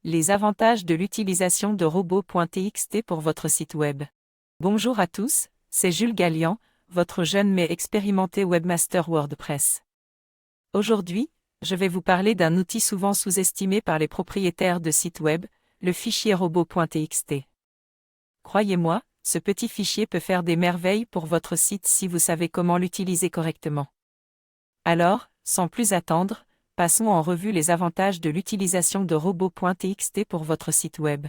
Les avantages de l'utilisation de robots.txt pour votre site web. Bonjour à tous, c'est Jules Gallian, votre jeune mais expérimenté webmaster WordPress. Aujourd'hui, je vais vous parler d'un outil souvent sous-estimé par les propriétaires de sites web, le fichier robot.txt. Croyez-moi, ce petit fichier peut faire des merveilles pour votre site si vous savez comment l'utiliser correctement. Alors, sans plus attendre, passons en revue les avantages de l'utilisation de robots.txt pour votre site web.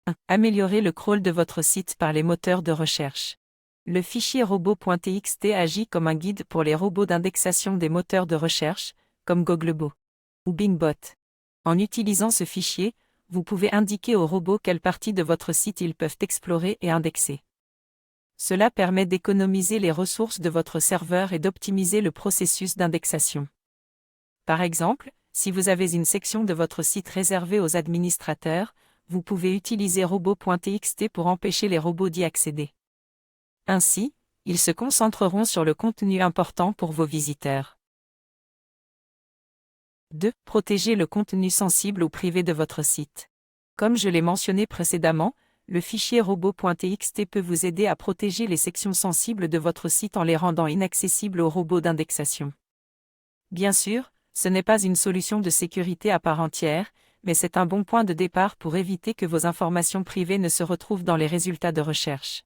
1. Améliorer le crawl de votre site par les moteurs de recherche. Le fichier robot.txt agit comme un guide pour les robots d'indexation des moteurs de recherche, comme Googlebot ou Bingbot. En utilisant ce fichier, vous pouvez indiquer aux robots quelle partie de votre site ils peuvent explorer et indexer. Cela permet d'économiser les ressources de votre serveur et d'optimiser le processus d'indexation. Par exemple, si vous avez une section de votre site réservée aux administrateurs, vous pouvez utiliser robot.txt pour empêcher les robots d'y accéder. Ainsi, ils se concentreront sur le contenu important pour vos visiteurs. 2. Protéger le contenu sensible ou privé de votre site. Comme je l'ai mentionné précédemment, le fichier robot.txt peut vous aider à protéger les sections sensibles de votre site en les rendant inaccessibles aux robots d'indexation. Bien sûr, ce n'est pas une solution de sécurité à part entière, mais c'est un bon point de départ pour éviter que vos informations privées ne se retrouvent dans les résultats de recherche.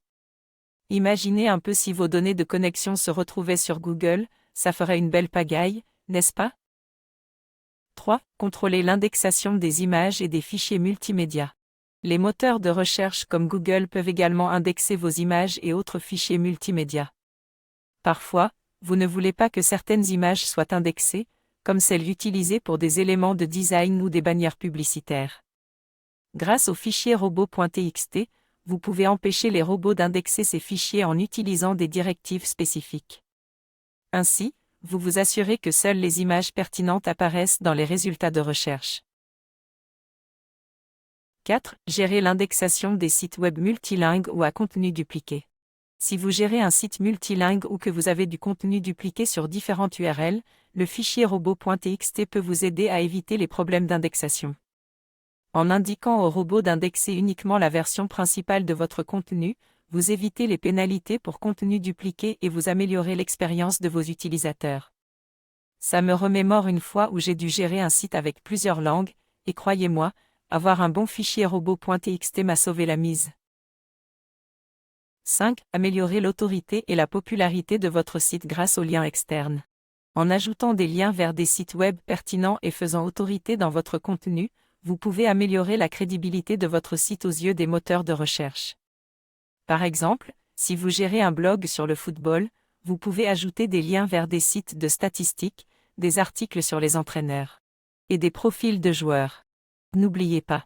Imaginez un peu si vos données de connexion se retrouvaient sur Google, ça ferait une belle pagaille, n'est-ce pas? 3. Contrôler l'indexation des images et des fichiers multimédia. Les moteurs de recherche comme Google peuvent également indexer vos images et autres fichiers multimédia. Parfois, vous ne voulez pas que certaines images soient indexées, comme celles utilisées pour des éléments de design ou des bannières publicitaires. Grâce au fichier robot.txt, vous pouvez empêcher les robots d'indexer ces fichiers en utilisant des directives spécifiques. Ainsi, vous vous assurez que seules les images pertinentes apparaissent dans les résultats de recherche. 4. Gérer l'indexation des sites web multilingues ou à contenu dupliqué. Si vous gérez un site multilingue ou que vous avez du contenu dupliqué sur différentes URL, le fichier robot.txt peut vous aider à éviter les problèmes d'indexation. En indiquant au robot d'indexer uniquement la version principale de votre contenu, vous évitez les pénalités pour contenu dupliqué et vous améliorez l'expérience de vos utilisateurs. Ça me remémore une fois où j'ai dû gérer un site avec plusieurs langues, et croyez-moi, avoir un bon fichier robot.txt m'a sauvé la mise. 5. Améliorer l'autorité et la popularité de votre site grâce aux liens externes. En ajoutant des liens vers des sites web pertinents et faisant autorité dans votre contenu, vous pouvez améliorer la crédibilité de votre site aux yeux des moteurs de recherche. Par exemple, si vous gérez un blog sur le football, vous pouvez ajouter des liens vers des sites de statistiques, des articles sur les entraîneurs et des profils de joueurs. N'oubliez pas,